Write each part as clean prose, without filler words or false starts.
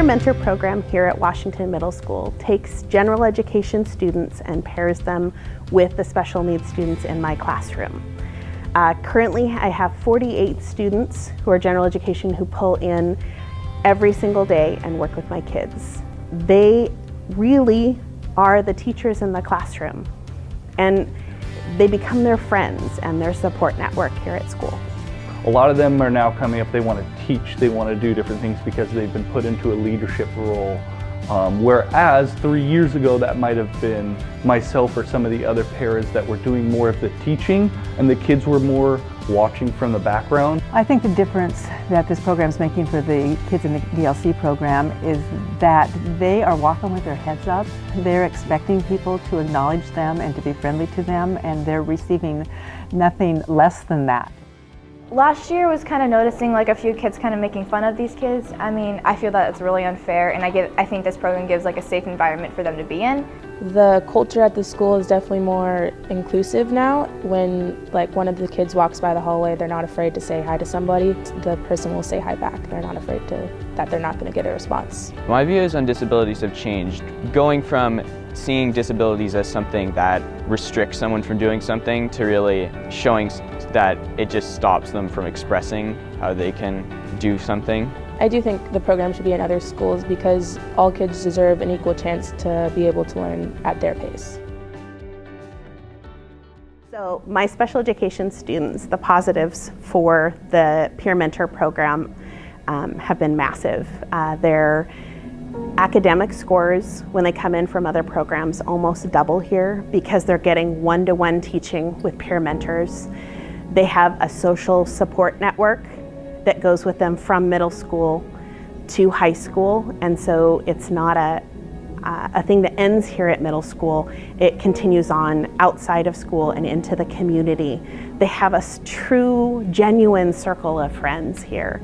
Mentor program here at Washington Middle School takes general education students and pairs them with the special needs students in my classroom. Currently, I have 48 students who are general education who pull in every single day and work with my kids. They really are the teachers in the classroom, and they become their friends and their support network here at school. A lot of them are now coming up, they want to teach, they want to do different things because they've been put into a leadership role. Whereas 3 years ago that might have been myself or some of the other paras that were doing more of the teaching and the kids were more watching from the background. I think the difference that this program is making for the kids in the DLC program is that they are walking with their heads up. They're expecting people to acknowledge them and to be friendly to them, and they're receiving nothing less than that. Last year was kind of noticing like a few kids kind of making fun of these kids. I mean, I feel that it's really unfair, and I think this program gives like a safe environment for them to be in. The culture at the school is definitely more inclusive now. When like one of the kids walks by the hallway, they're not afraid to say hi to somebody. The person will say hi back. They're not afraid that they're not going to get a response. My views on disabilities have changed. Going from seeing disabilities as something that restricts someone from doing something to really showing that it just stops them from expressing how they can do something. I do think the program should be in other schools because all kids deserve an equal chance to be able to learn at their pace. So my special education students, the positives for the Peer Mentor program have been massive. Their academic scores when they come in from other programs almost double here because they're getting one-to-one teaching with peer mentors. They have a social support network that goes with them from middle school to high school, and so it's not a thing that ends here at middle school. It continues on outside of school and into the community. They have a true, genuine circle of friends here,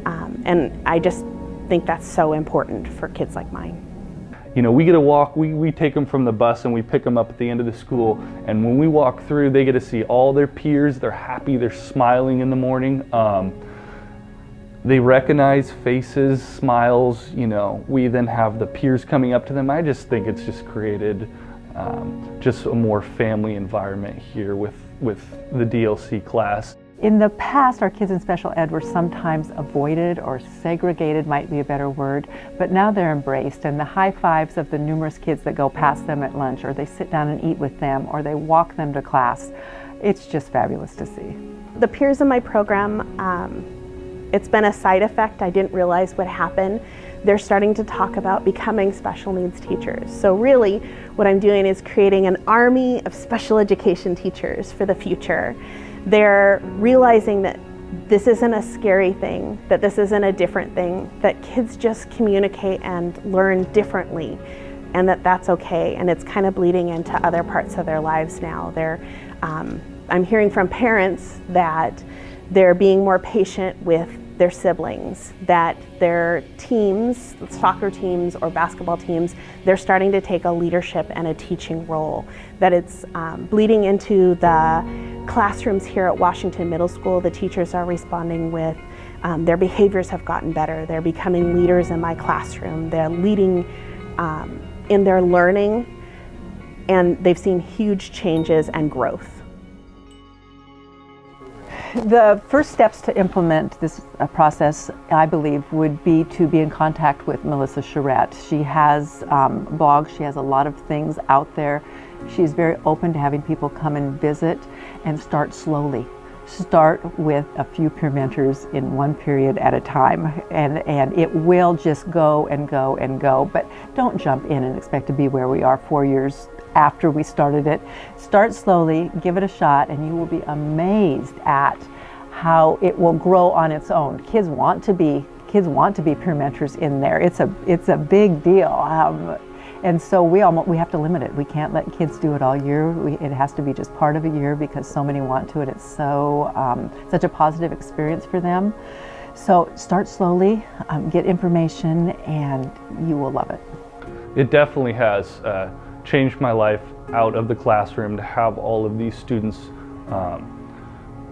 and I just think that's so important for kids like mine. You know, we get a walk, we take them from the bus and we pick them up at the end of the school, and when we walk through they get to see all their peers. They're happy, they're smiling in the morning. They recognize faces, smiles, you know. We then have the peers coming up to them. I just think it's just created just a more family environment here with the DLC class. In the past, our kids in special ed were sometimes avoided or segregated, might be a better word, but now they're embraced, and the high fives of the numerous kids that go past them at lunch, or they sit down and eat with them, or they walk them to class. It's just fabulous to see. The peers in my program, it's been a side effect. I didn't realize what happened. They're starting to talk about becoming special needs teachers. So really, what I'm doing is creating an army of special education teachers for the future. They're realizing that this isn't a scary thing, that this isn't a different thing, that kids just communicate and learn differently, and that that's okay, and it's kind of bleeding into other parts of their lives now. I'm hearing from parents that they're being more patient with their siblings, that their teams, soccer teams or basketball teams, they're starting to take a leadership and a teaching role, that it's bleeding into the classrooms here at Washington Middle School. The teachers are responding with, their behaviors have gotten better, they're becoming leaders in my classroom, they're leading in their learning, and they've seen huge changes and growth. The first steps to implement this process, I believe, would be to be in contact with Melissa Charette. She has blogs, she has a lot of things out there. She's very open to having people come and visit, and start slowly. Start with a few peer mentors in one period at a time, and it will just go and go and go, but don't jump in and expect to be where we are 4 years after we started it. Start slowly, give it a shot, and you will be amazed at how it will grow on its own. Kids want to be peer mentors in there. It's a big deal. And so we have to limit it. We can't let kids do it all year. It has to be just part of a year because so many want to, and it's so such a positive experience for them. So start slowly, get information, and you will love it. It definitely has changed my life out of the classroom to have all of these students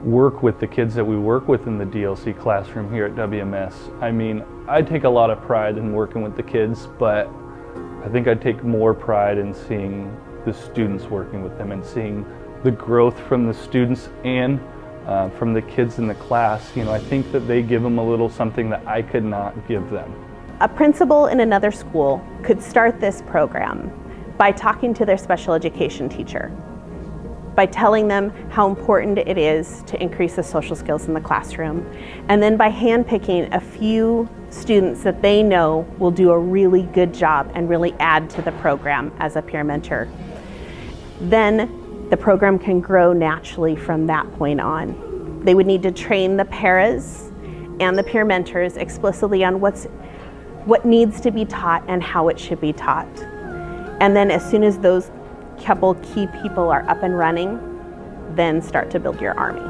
work with the kids that we work with in the DLC classroom here at WMS. I mean, I take a lot of pride in working with the kids, but I think I take more pride in seeing the students working with them and seeing the growth from the students and from the kids in the class. You know, I think that they give them a little something that I could not give them. A principal in another school could start this program by talking to their special education teacher, by telling them how important it is to increase the social skills in the classroom, and then by handpicking a few students that they know will do a really good job and really add to the program as a peer mentor. Then the program can grow naturally from that point on. They would need to train the paras and the peer mentors explicitly on what needs to be taught and how it should be taught. And then as soon as those couple key people are up and running, then start to build your army.